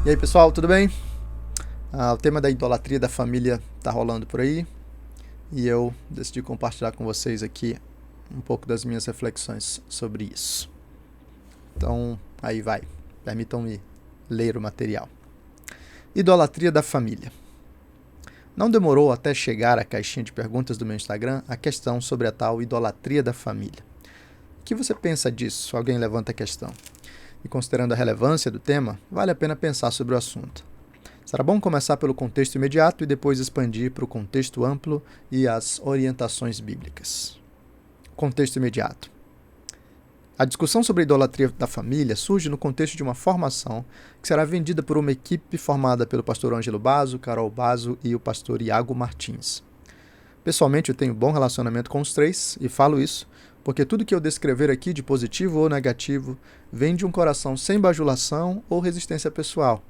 E aí, pessoal, tudo bem? O tema da idolatria da família tá rolando por aí e eu decidi compartilhar com vocês aqui um pouco das minhas reflexões sobre isso. Então, aí vai. Permitam-me ler o material. Idolatria da família. Não demorou até chegar à caixinha de perguntas do meu Instagram a questão sobre a tal idolatria da família. O que você pensa disso? Alguém levanta a questão. E considerando a relevância do tema, vale a pena pensar sobre o assunto. Será bom começar pelo contexto imediato e depois expandir para o contexto amplo e as orientações bíblicas. Contexto imediato. A discussão sobre a idolatria da família surge no contexto de uma formação que será vendida por uma equipe formada pelo pastor Ângelo Basso, Carol Basso e o pastor Iago Martins. Pessoalmente, eu tenho bom relacionamento com os três e falo isso porque tudo que eu descrever aqui de positivo ou negativo vem de um coração sem bajulação ou resistência pessoal.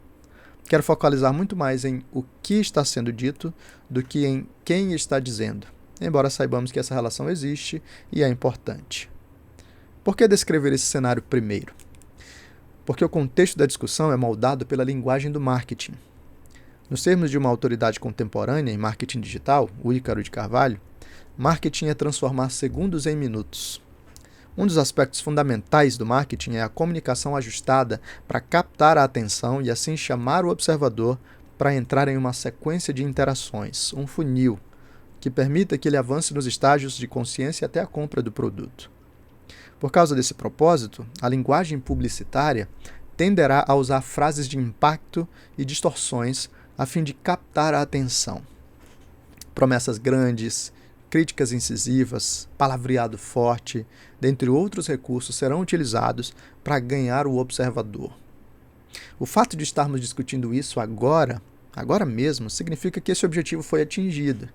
Quero focalizar muito mais em o que está sendo dito do que em quem está dizendo, embora saibamos que essa relação existe e é importante. Por que descrever esse cenário primeiro? Porque o contexto da discussão é moldado pela linguagem do marketing. Nos termos de uma autoridade contemporânea em marketing digital, o Ícaro de Carvalho, marketing é transformar segundos em minutos. Um dos aspectos fundamentais do marketing é a comunicação ajustada para captar a atenção e assim chamar o observador para entrar em uma sequência de interações, um funil, que permita que ele avance nos estágios de consciência até a compra do produto. Por causa desse propósito, a linguagem publicitária tenderá a usar frases de impacto e distorções a fim de captar a atenção. Promessas grandes, críticas incisivas, palavreado forte, dentre outros recursos, serão utilizados para ganhar o observador. O fato de estarmos discutindo isso agora mesmo, significa que esse objetivo foi atingido.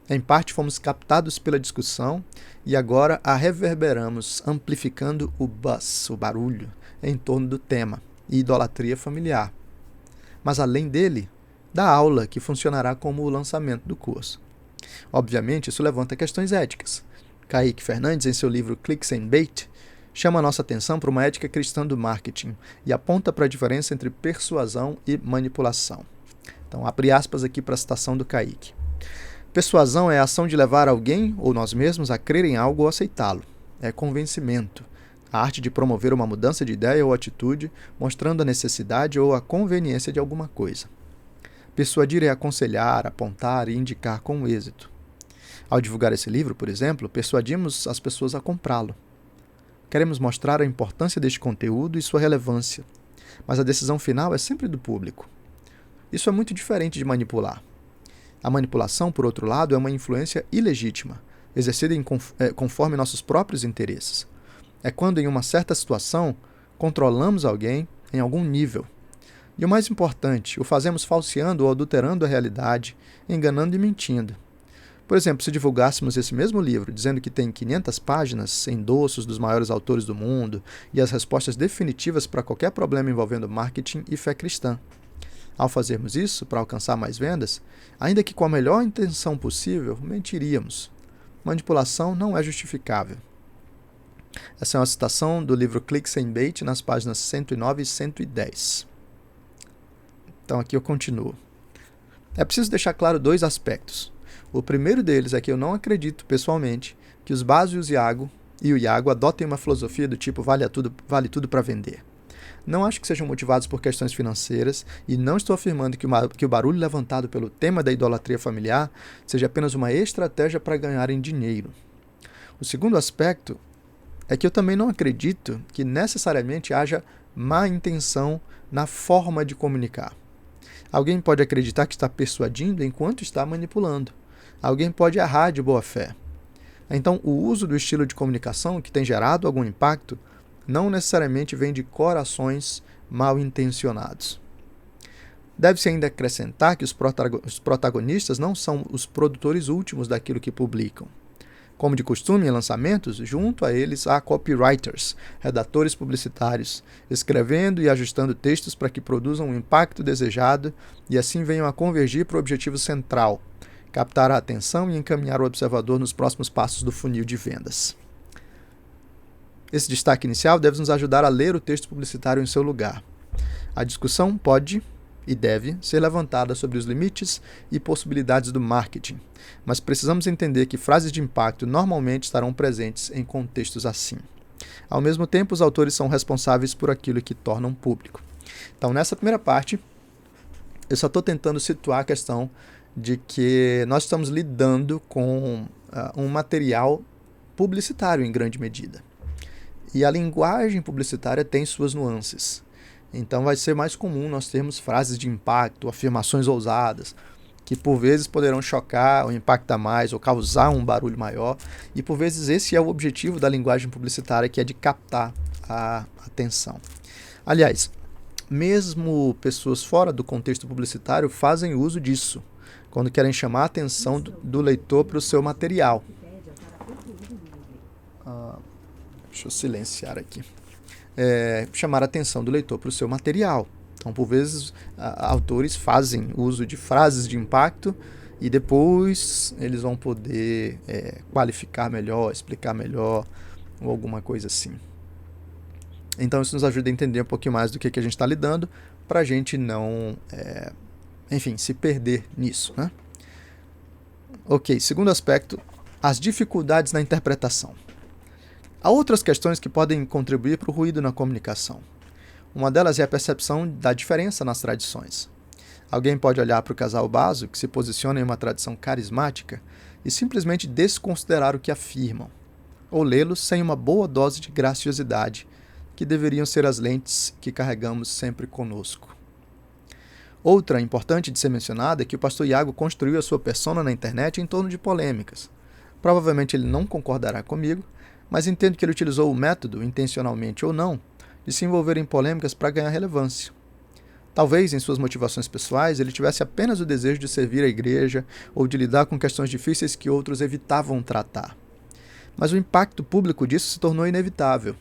Em parte, fomos captados pela discussão e agora a reverberamos, amplificando o buzz, o barulho, em torno do tema, idolatria familiar. Mas além dele, da aula, que funcionará como o lançamento do curso. Obviamente, isso levanta questões éticas. Kaique Fernandes, em seu livro Clicks and Bait, chama a nossa atenção para uma ética cristã do marketing e aponta para a diferença entre persuasão e manipulação. Então, abre aspas aqui para a citação do Kaique. Persuasão é a ação de levar alguém ou nós mesmos a crer em algo ou aceitá-lo. É convencimento. A arte de promover uma mudança de ideia ou atitude, mostrando a necessidade ou a conveniência de alguma coisa. Persuadir é aconselhar, apontar e indicar com êxito. Ao divulgar esse livro, por exemplo, persuadimos as pessoas a comprá-lo. Queremos mostrar a importância deste conteúdo e sua relevância, mas a decisão final é sempre do público. Isso é muito diferente de manipular. A manipulação, por outro lado, é uma influência ilegítima, exercida conforme nossos próprios interesses. É quando, em uma certa situação, controlamos alguém em algum nível. E o mais importante, o fazemos falseando ou adulterando a realidade, enganando e mentindo. Por exemplo, se divulgássemos esse mesmo livro, dizendo que tem 500 páginas, endossos dos maiores autores do mundo e as respostas definitivas para qualquer problema envolvendo marketing e fé cristã. Ao fazermos isso, para alcançar mais vendas, ainda que com a melhor intenção possível, mentiríamos. Manipulação não é justificável. Essa é uma citação do livro Clicks and Bait, nas páginas 109 e 110. Então aqui eu continuo. É preciso deixar claro dois aspectos. O primeiro deles é que eu não acredito, pessoalmente, que os Basso e o Iago adotem uma filosofia do tipo vale tudo para vender. Não acho que sejam motivados por questões financeiras e não estou afirmando que o barulho levantado pelo tema da idolatria familiar seja apenas uma estratégia para ganharem dinheiro. O segundo aspecto é que eu também não acredito que necessariamente haja má intenção na forma de comunicar. Alguém pode acreditar que está persuadindo enquanto está manipulando. Alguém pode errar de boa fé. Então, o uso do estilo de comunicação que tem gerado algum impacto não necessariamente vem de corações mal intencionados. Deve-se ainda acrescentar que os protagonistas não são os produtores últimos daquilo que publicam. Como de costume em lançamentos, junto a eles há copywriters, redatores publicitários, escrevendo e ajustando textos para que produzam o impacto desejado e assim venham a convergir para o objetivo central, captar a atenção e encaminhar o observador nos próximos passos do funil de vendas. Esse destaque inicial deve nos ajudar a ler o texto publicitário em seu lugar. A discussão pode e deve ser levantada sobre os limites e possibilidades do marketing, mas precisamos entender que frases de impacto normalmente estarão presentes em contextos assim. Ao mesmo tempo, os autores são responsáveis por aquilo que tornam público. Então, nessa primeira parte, eu só estou tentando situar a questão de que nós estamos lidando com um material publicitário em grande medida. E a linguagem publicitária tem suas nuances. Então vai ser mais comum nós termos frases de impacto, afirmações ousadas, que por vezes poderão chocar ou impactar mais ou causar um barulho maior. E por vezes esse é o objetivo da linguagem publicitária, que é de captar a atenção. Aliás, mesmo pessoas fora do contexto publicitário fazem uso disso, quando querem chamar a atenção do leitor para o seu material. Deixa eu silenciar aqui. Chamar a atenção do leitor para o seu material. Então, por vezes, autores fazem uso de frases de impacto e depois eles vão poder qualificar melhor, explicar melhor ou alguma coisa assim. Então, isso nos ajuda a entender um pouquinho mais do que a gente está lidando, para a gente não, se perder nisso, né? Ok, segundo aspecto, as dificuldades na interpretação. Há outras questões que podem contribuir para o ruído na comunicação. Uma delas é a percepção da diferença nas tradições. Alguém pode olhar para o casal Basso, que se posiciona em uma tradição carismática, e simplesmente desconsiderar o que afirmam, ou lê-los sem uma boa dose de graciosidade, que deveriam ser as lentes que carregamos sempre conosco. Outra importante de ser mencionada é que o pastor Iago construiu a sua persona na internet em torno de polêmicas. Provavelmente ele não concordará comigo, mas entendo que ele utilizou o método, intencionalmente ou não, de se envolver em polêmicas para ganhar relevância. Talvez, em suas motivações pessoais, ele tivesse apenas o desejo de servir a igreja ou de lidar com questões difíceis que outros evitavam tratar. Mas o impacto público disso se tornou inevitável.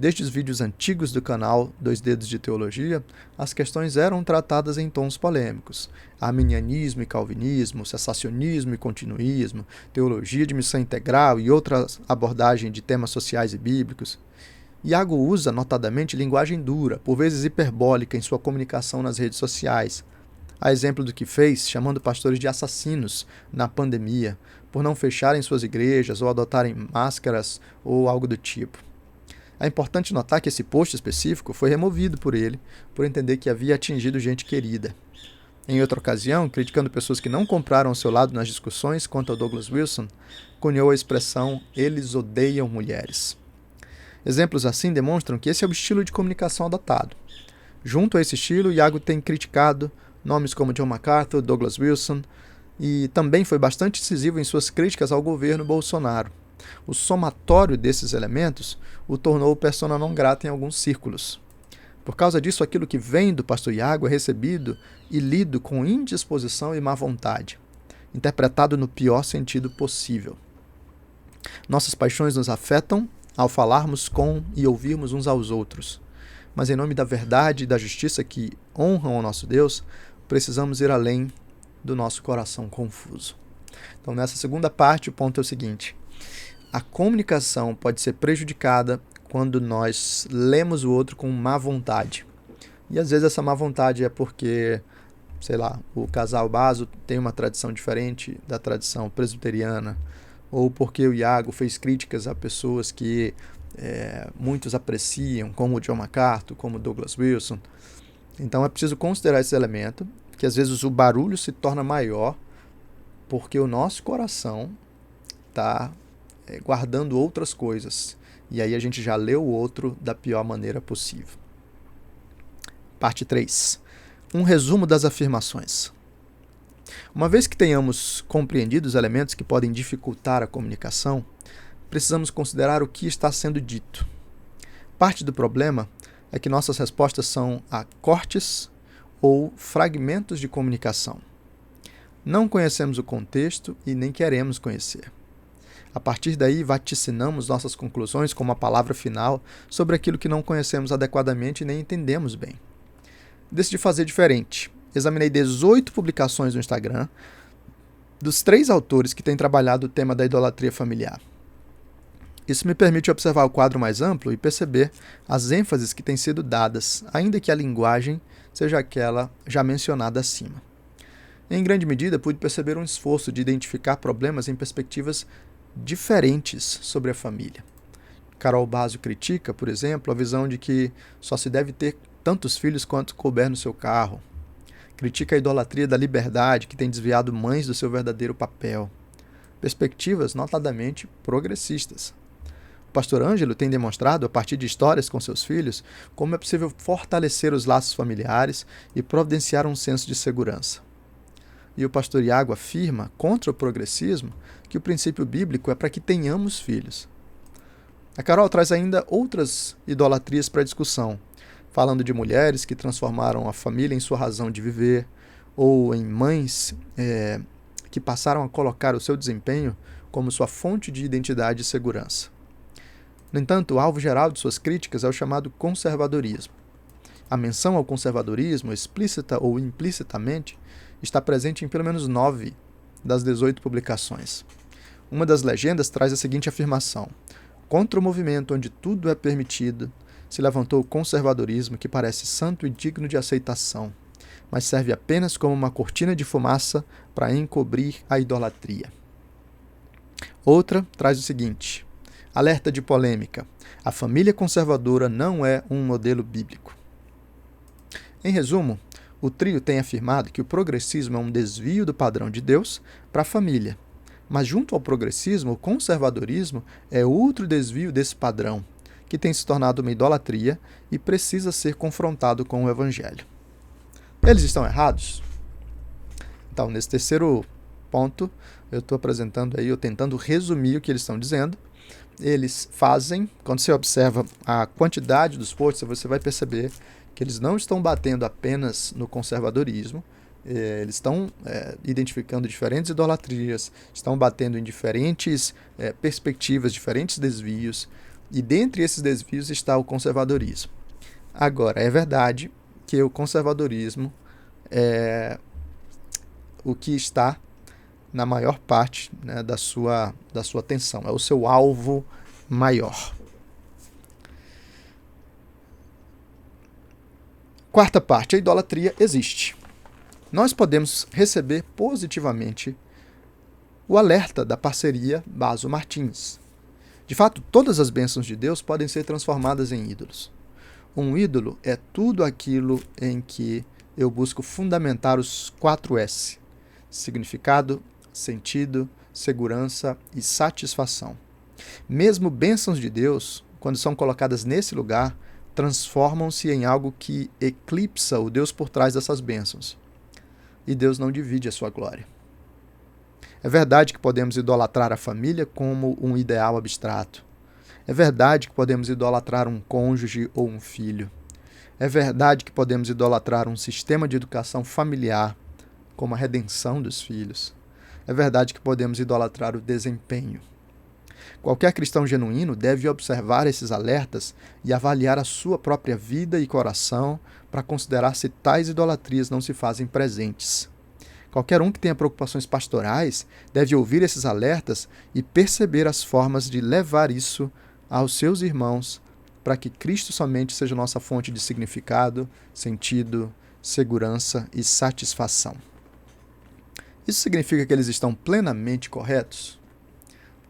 Desde os vídeos antigos do canal Dois Dedos de Teologia, as questões eram tratadas em tons polêmicos. Arminianismo e calvinismo, cessacionismo e continuismo, teologia de missão integral e outras abordagens de temas sociais e bíblicos. Iago usa, notadamente, linguagem dura, por vezes hiperbólica, em sua comunicação nas redes sociais. A exemplo do que fez, chamando pastores de assassinos na pandemia, por não fecharem suas igrejas ou adotarem máscaras ou algo do tipo. É importante notar que esse post específico foi removido por ele, por entender que havia atingido gente querida. Em outra ocasião, criticando pessoas que não compraram ao seu lado nas discussões quanto ao Douglas Wilson, cunhou a expressão "eles odeiam mulheres". Exemplos assim demonstram que esse é o estilo de comunicação adotado. Junto a esse estilo, Iago tem criticado nomes como John MacArthur, Douglas Wilson, e também foi bastante incisivo em suas críticas ao governo Bolsonaro. O somatório desses elementos o tornou persona non grata em alguns círculos. Por causa disso, aquilo que vem do pastor Iago é recebido e lido com indisposição e má vontade, interpretado no pior sentido possível. Nossas paixões nos afetam ao falarmos com e ouvirmos uns aos outros, mas em nome da verdade e da justiça que honram ao nosso Deus, precisamos ir além do nosso coração confuso. Então, nessa segunda parte, o ponto é o seguinte: a comunicação pode ser prejudicada quando nós lemos o outro com má vontade. E às vezes essa má vontade é porque, o casal Basso tem uma tradição diferente da tradição presbiteriana, ou porque o Iago fez críticas a pessoas que muitos apreciam, como o John MacArthur, como o Douglas Wilson. Então é preciso considerar esse elemento, que às vezes o barulho se torna maior porque o nosso coração está guardando outras coisas. E aí a gente já leu o outro da pior maneira possível. Parte 3. Um resumo das afirmações. Uma vez que tenhamos compreendido os elementos que podem dificultar a comunicação, precisamos considerar o que está sendo dito. Parte do problema é que nossas respostas são a cortes ou fragmentos de comunicação. Não conhecemos o contexto e nem queremos conhecer. A partir daí, vaticinamos nossas conclusões como a palavra final sobre aquilo que não conhecemos adequadamente e nem entendemos bem. Decidi fazer diferente. Examinei 18 publicações no Instagram dos 3 autores que têm trabalhado o tema da idolatria familiar. Isso me permite observar o quadro mais amplo e perceber as ênfases que têm sido dadas, ainda que a linguagem seja aquela já mencionada acima. Em grande medida, pude perceber um esforço de identificar problemas em perspectivas diferentes sobre a família. Carol Basio critica, por exemplo, a visão de que só se deve ter tantos filhos quanto couber no seu carro. Critica a idolatria da liberdade, que tem desviado mães do seu verdadeiro papel. Perspectivas notadamente progressistas. O pastor Ângelo tem demonstrado, a partir de histórias com seus filhos, como é possível fortalecer os laços familiares e providenciar um senso de segurança. E o pastor Iago afirma, contra o progressismo, que o princípio bíblico é para que tenhamos filhos. A Carol traz ainda outras idolatrias para a discussão, falando de mulheres que transformaram a família em sua razão de viver, ou em mães que passaram a colocar o seu desempenho como sua fonte de identidade e segurança. No entanto, o alvo geral de suas críticas é o chamado conservadorismo. A menção ao conservadorismo, explícita ou implicitamente, está presente em pelo menos 9 das 18 publicações. Uma das legendas traz a seguinte afirmação: contra o movimento onde tudo é permitido, se levantou o conservadorismo que parece santo e digno de aceitação, mas serve apenas como uma cortina de fumaça para encobrir a idolatria. Outra traz o seguinte: alerta de polêmica. A família conservadora não é um modelo bíblico. Em resumo, o trio tem afirmado que o progressismo é um desvio do padrão de Deus para a família. Mas junto ao progressismo, o conservadorismo é outro desvio desse padrão, que tem se tornado uma idolatria e precisa ser confrontado com o Evangelho. Eles estão errados? Então, nesse terceiro ponto, eu estou apresentando aí, eu tentando resumir o que eles estão dizendo. Eles fazem, quando você observa a quantidade dos posts, você vai perceber que eles não estão batendo apenas no conservadorismo, eles estão identificando diferentes idolatrias, estão batendo em diferentes perspectivas, diferentes desvios, e dentre esses desvios está o conservadorismo. Agora, é verdade que o conservadorismo é o que está na maior parte, né, da sua atenção, é o seu alvo maior. Quarta parte, a idolatria existe. Nós podemos receber positivamente o alerta da parceria Baso Martins. De fato, todas as bênçãos de Deus podem ser transformadas em ídolos. Um ídolo é tudo aquilo em que eu busco fundamentar os 4 S: significado, sentido, segurança e satisfação. Mesmo bênçãos de Deus, quando são colocadas nesse lugar, transformam-se em algo que eclipsa o Deus por trás dessas bênçãos. E Deus não divide a sua glória. É verdade que podemos idolatrar a família como um ideal abstrato. É verdade que podemos idolatrar um cônjuge ou um filho. É verdade que podemos idolatrar um sistema de educação familiar, como a redenção dos filhos. É verdade que podemos idolatrar o desempenho. Qualquer cristão genuíno deve observar esses alertas e avaliar a sua própria vida e coração para considerar se tais idolatrias não se fazem presentes. Qualquer um que tenha preocupações pastorais deve ouvir esses alertas e perceber as formas de levar isso aos seus irmãos para que Cristo somente seja nossa fonte de significado, sentido, segurança e satisfação. Isso significa que eles estão plenamente corretos?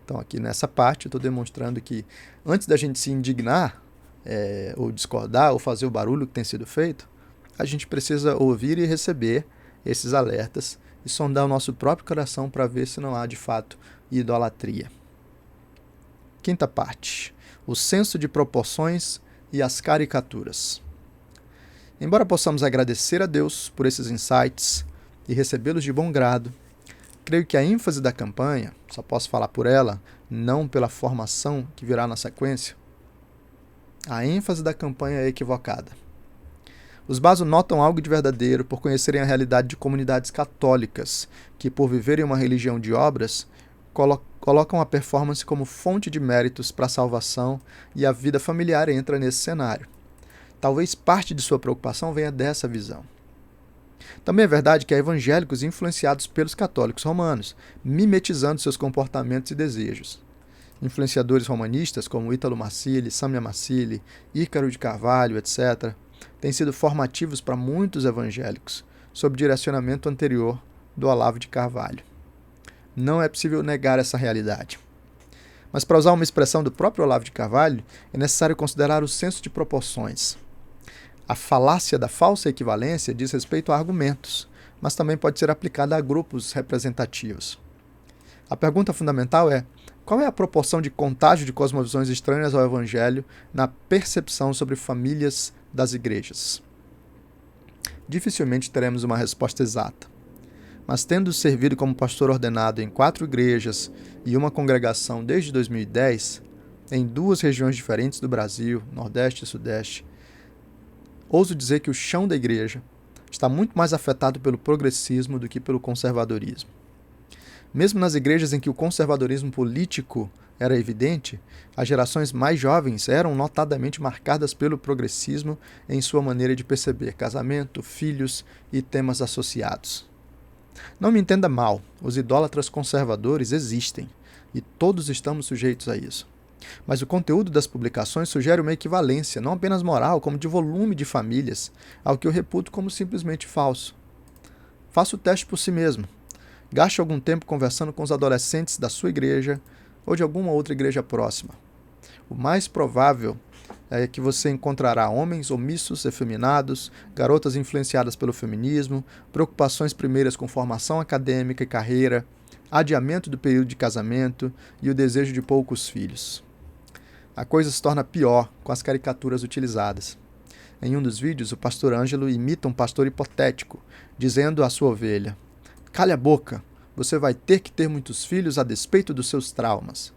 Então, aqui nessa parte, eu estou demonstrando que antes da gente se indignar, ou discordar, ou fazer o barulho que tem sido feito, a gente precisa ouvir e receber esses alertas e sondar o nosso próprio coração para ver se não há, de fato, idolatria. Quinta parte: o senso de proporções e as caricaturas. Embora possamos agradecer a Deus por esses insights e recebê-los de bom grado, creio que a ênfase da campanha, só posso falar por ela, não pela formação que virá na sequência, a ênfase da campanha é equivocada. Os Baso notam algo de verdadeiro por conhecerem a realidade de comunidades católicas, que por viverem uma religião de obras, colocam a performance como fonte de méritos para a salvação e a vida familiar entra nesse cenário. Talvez parte de sua preocupação venha dessa visão. Também é verdade que há evangélicos influenciados pelos católicos romanos, mimetizando seus comportamentos e desejos. Influenciadores romanistas como Ítalo Marcilli, Samia Marcilli, Ícaro de Carvalho, etc., têm sido formativos para muitos evangélicos, sob direcionamento anterior do Olavo de Carvalho. Não é possível negar essa realidade. Mas para usar uma expressão do próprio Olavo de Carvalho, é necessário considerar o senso de proporções. A falácia da falsa equivalência diz respeito a argumentos, mas também pode ser aplicada a grupos representativos. A pergunta fundamental é: qual é a proporção de contágio de cosmovisões estranhas ao Evangelho na percepção sobre famílias das igrejas? Dificilmente teremos uma resposta exata. Mas tendo servido como pastor ordenado em 4 igrejas e uma congregação desde 2010, em 2 regiões diferentes do Brasil, Nordeste e Sudeste, ouso dizer que o chão da igreja está muito mais afetado pelo progressismo do que pelo conservadorismo. Mesmo nas igrejas em que o conservadorismo político era evidente, as gerações mais jovens eram notadamente marcadas pelo progressismo em sua maneira de perceber casamento, filhos e temas associados. Não me entenda mal, os idólatras conservadores existem, e todos estamos sujeitos a isso. Mas o conteúdo das publicações sugere uma equivalência, não apenas moral, como de volume de famílias, ao que eu reputo como simplesmente falso. Faça o teste por si mesmo. Gaste algum tempo conversando com os adolescentes da sua igreja ou de alguma outra igreja próxima. O mais provável é que você encontrará homens omissos, efeminados, garotas influenciadas pelo feminismo, preocupações primeiras com formação acadêmica e carreira, adiamento do período de casamento e o desejo de poucos filhos. A coisa se torna pior com as caricaturas utilizadas. Em um dos vídeos, o pastor Ângelo imita um pastor hipotético, dizendo à sua ovelha: "Cale a boca, você vai ter que ter muitos filhos a despeito dos seus traumas."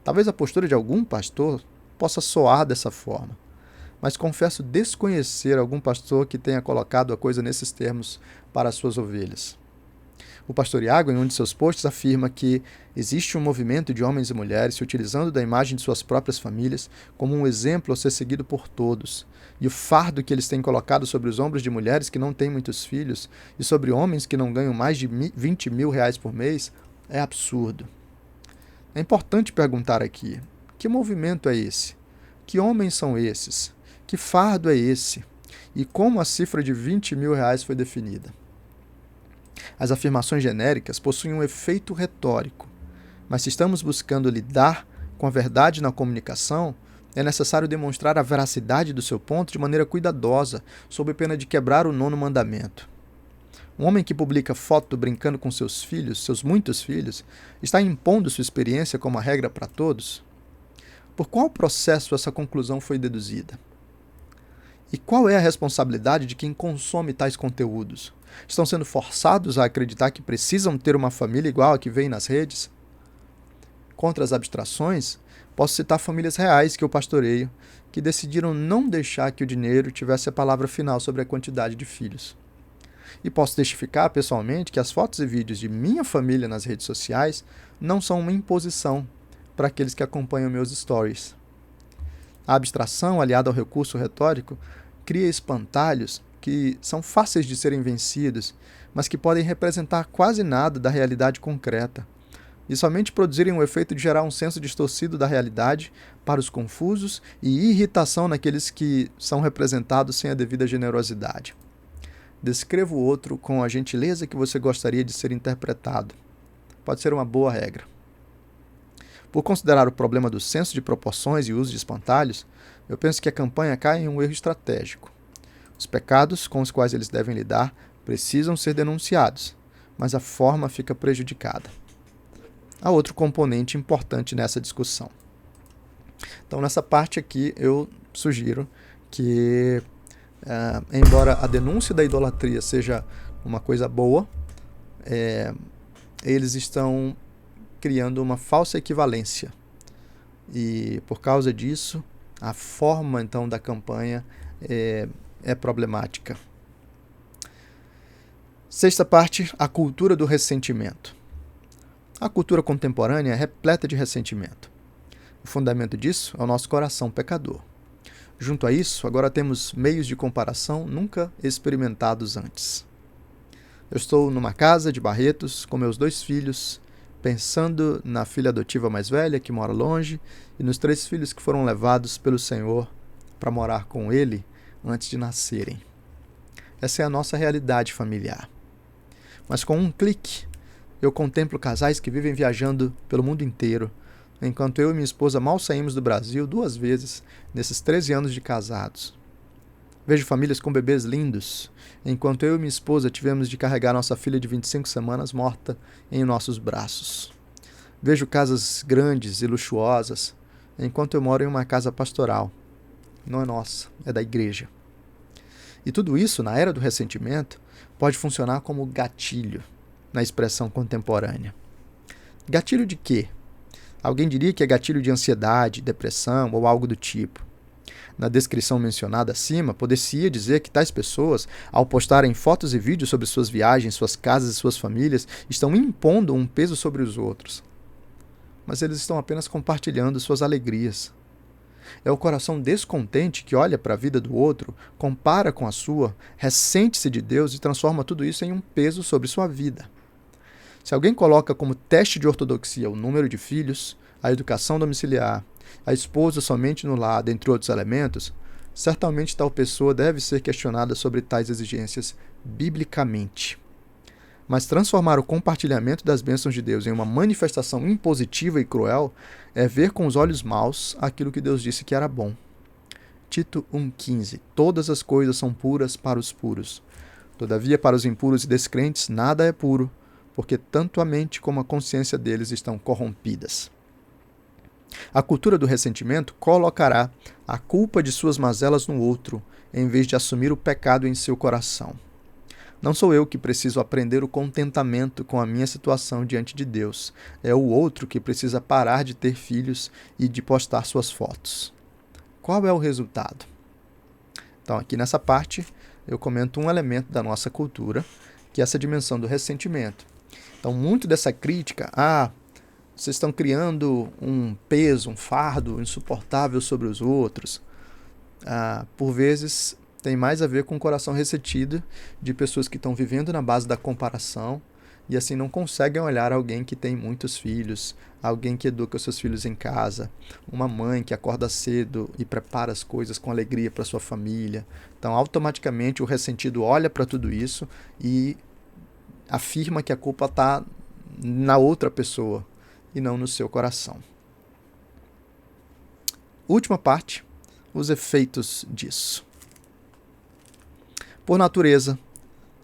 Talvez a postura de algum pastor possa soar dessa forma, mas confesso desconhecer algum pastor que tenha colocado a coisa nesses termos para as suas ovelhas. O pastor Iago, em um de seus posts, afirma que existe um movimento de homens e mulheres se utilizando da imagem de suas próprias famílias como um exemplo a ser seguido por todos, e o fardo que eles têm colocado sobre os ombros de mulheres que não têm muitos filhos e sobre homens que não ganham mais de 20 mil reais por mês é absurdo. É importante perguntar aqui: que movimento é esse? Que homens são esses? Que fardo é esse? E como a cifra de 20 mil reais foi definida? As afirmações genéricas possuem um efeito retórico, mas se estamos buscando lidar com a verdade na comunicação, é necessário demonstrar a veracidade do seu ponto de maneira cuidadosa, sob pena de quebrar o 9º mandamento. Um homem que publica foto brincando com seus filhos, seus muitos filhos, está impondo sua experiência como a regra para todos? Por qual processo essa conclusão foi deduzida? E qual é a responsabilidade de quem consome tais conteúdos? Estão sendo forçados a acreditar que precisam ter uma família igual a que vem nas redes? Contra as abstrações, posso citar famílias reais que eu pastoreio, que decidiram não deixar que o dinheiro tivesse a palavra final sobre a quantidade de filhos. E posso testificar pessoalmente que as fotos e vídeos de minha família nas redes sociais não são uma imposição para aqueles que acompanham meus stories. A abstração, aliada ao recurso retórico, cria espantalhos que são fáceis de serem vencidos, mas que podem representar quase nada da realidade concreta, e somente produzirem o efeito de gerar um senso distorcido da realidade para os confusos e irritação naqueles que são representados sem a devida generosidade. Descreva o outro com a gentileza que você gostaria de ser interpretado. Pode ser uma boa regra. Por considerar o problema do senso de proporções e uso de espantalhos, eu penso que a campanha cai em um erro estratégico. Os pecados com os quais eles devem lidar precisam ser denunciados, mas a forma fica prejudicada. Há outro componente importante nessa discussão. Então, nessa parte aqui, eu sugiro que, embora a denúncia da idolatria seja uma coisa boa, eles estão criando uma falsa equivalência. E, por causa disso, a forma, então, da campanha é problemática. Sexta parte, a cultura do ressentimento. A cultura contemporânea é repleta de ressentimento. O fundamento disso é o nosso coração pecador. Junto a isso, agora temos meios de comparação nunca experimentados antes. Eu estou numa casa de Barretos com meus 2 filhos, pensando na filha adotiva mais velha, que mora longe, e nos 3 filhos que foram levados pelo Senhor para morar com Ele antes de nascerem. Essa é a nossa realidade familiar. Mas com um clique, eu contemplo casais que vivem viajando pelo mundo inteiro, enquanto eu e minha esposa mal saímos do Brasil 2 vezes nesses 13 anos de casados. Vejo famílias com bebês lindos, enquanto eu e minha esposa tivemos de carregar nossa filha de 25 semanas morta em nossos braços. Vejo casas grandes e luxuosas, enquanto eu moro em uma casa pastoral. Não é nossa, é da igreja. E tudo isso, na era do ressentimento, pode funcionar como gatilho, na expressão contemporânea. Gatilho de quê? Alguém diria que é gatilho de ansiedade, depressão ou algo do tipo. Na descrição mencionada acima, poder-se-ia dizer que tais pessoas, ao postarem fotos e vídeos sobre suas viagens, suas casas e suas famílias, estão impondo um peso sobre os outros. Mas eles estão apenas compartilhando suas alegrias. É o coração descontente que olha para a vida do outro, compara com a sua, ressente-se de Deus e transforma tudo isso em um peso sobre sua vida. Se alguém coloca como teste de ortodoxia o número de filhos, a educação domiciliar, a esposa somente no lar, entre outros elementos, certamente tal pessoa deve ser questionada sobre tais exigências biblicamente. Mas transformar o compartilhamento das bênçãos de Deus em uma manifestação impositiva e cruel é ver com os olhos maus aquilo que Deus disse que era bom. Tito 1,15. Todas as coisas são puras para os puros. Todavia, para os impuros e descrentes, nada é puro, porque tanto a mente como a consciência deles estão corrompidas. A cultura do ressentimento colocará a culpa de suas mazelas no outro, em vez de assumir o pecado em seu coração. Não sou eu que preciso aprender o contentamento com a minha situação diante de Deus. É o outro que precisa parar de ter filhos e de postar suas fotos. Qual é o resultado? Então, aqui nessa parte, eu comento um elemento da nossa cultura, que é essa dimensão do ressentimento. Então, muito dessa crítica, vocês estão criando um peso, um fardo insuportável sobre os outros, por vezes tem mais a ver com o coração ressentido de pessoas que estão vivendo na base da comparação e assim não conseguem olhar alguém que tem muitos filhos, alguém que educa os seus filhos em casa, uma mãe que acorda cedo e prepara as coisas com alegria para sua família. Então, automaticamente, o ressentido olha para tudo isso e afirma que a culpa está na outra pessoa e não no seu coração. Última parte, os efeitos disso. Por natureza,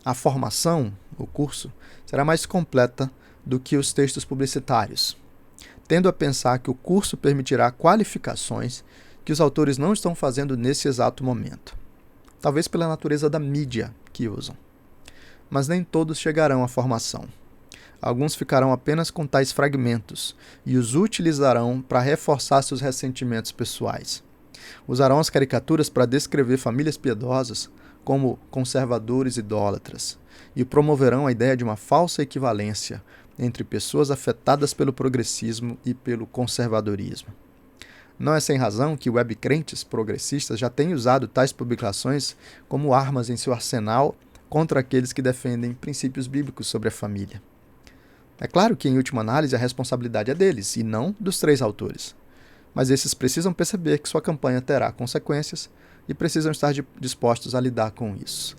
a formação, o curso, será mais completa do que os textos publicitários, tendo a pensar que o curso permitirá qualificações que os autores não estão fazendo nesse exato momento. Talvez pela natureza da mídia que usam. Mas nem todos chegarão à formação. Alguns ficarão apenas com tais fragmentos e os utilizarão para reforçar seus ressentimentos pessoais. Usarão as caricaturas para descrever famílias piedosas como conservadores idólatras e promoverão a ideia de uma falsa equivalência entre pessoas afetadas pelo progressismo e pelo conservadorismo. Não é sem razão que webcrentes progressistas já têm usado tais publicações como armas em seu arsenal contra aqueles que defendem princípios bíblicos sobre a família. É claro que, em última análise, a responsabilidade é deles, e não dos 3 autores. Mas esses precisam perceber que sua campanha terá consequências e precisam estar dispostos a lidar com isso.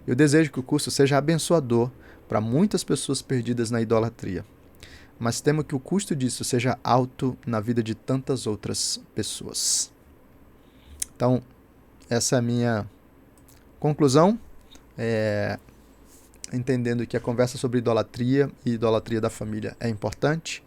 Eu desejo que o curso seja abençoador para muitas pessoas perdidas na idolatria, mas temo que o custo disso seja alto na vida de tantas outras pessoas. Então, essa é a minha conclusão. Entendendo que a conversa sobre idolatria e idolatria da família é importante,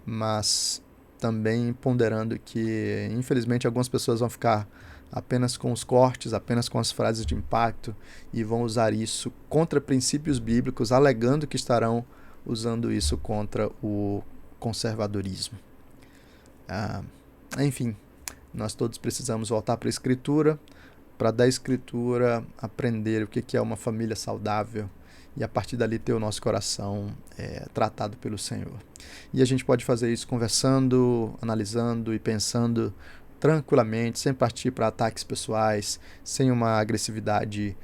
mas também ponderando que, infelizmente, algumas pessoas vão ficar apenas com os cortes, apenas com as frases de impacto e vão usar isso contra princípios bíblicos, alegando que estarão usando isso contra o conservadorismo. Enfim, nós todos precisamos voltar para a Escritura, para da Escritura aprender o que é uma família saudável e a partir dali ter o nosso coração tratado pelo Senhor. E a gente pode fazer isso conversando, analisando e pensando tranquilamente, sem partir para ataques pessoais, sem uma agressividade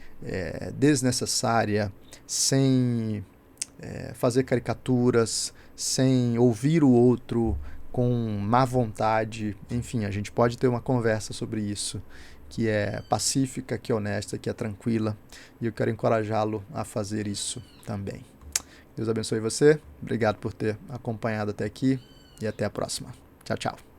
desnecessária, sem fazer caricaturas, sem ouvir o outro com má vontade. Enfim, a gente pode ter uma conversa sobre isso que é pacífica, que é honesta, que é tranquila. E eu quero encorajá-lo a fazer isso também. Deus abençoe você. Obrigado por ter acompanhado até aqui e até a próxima. Tchau, tchau.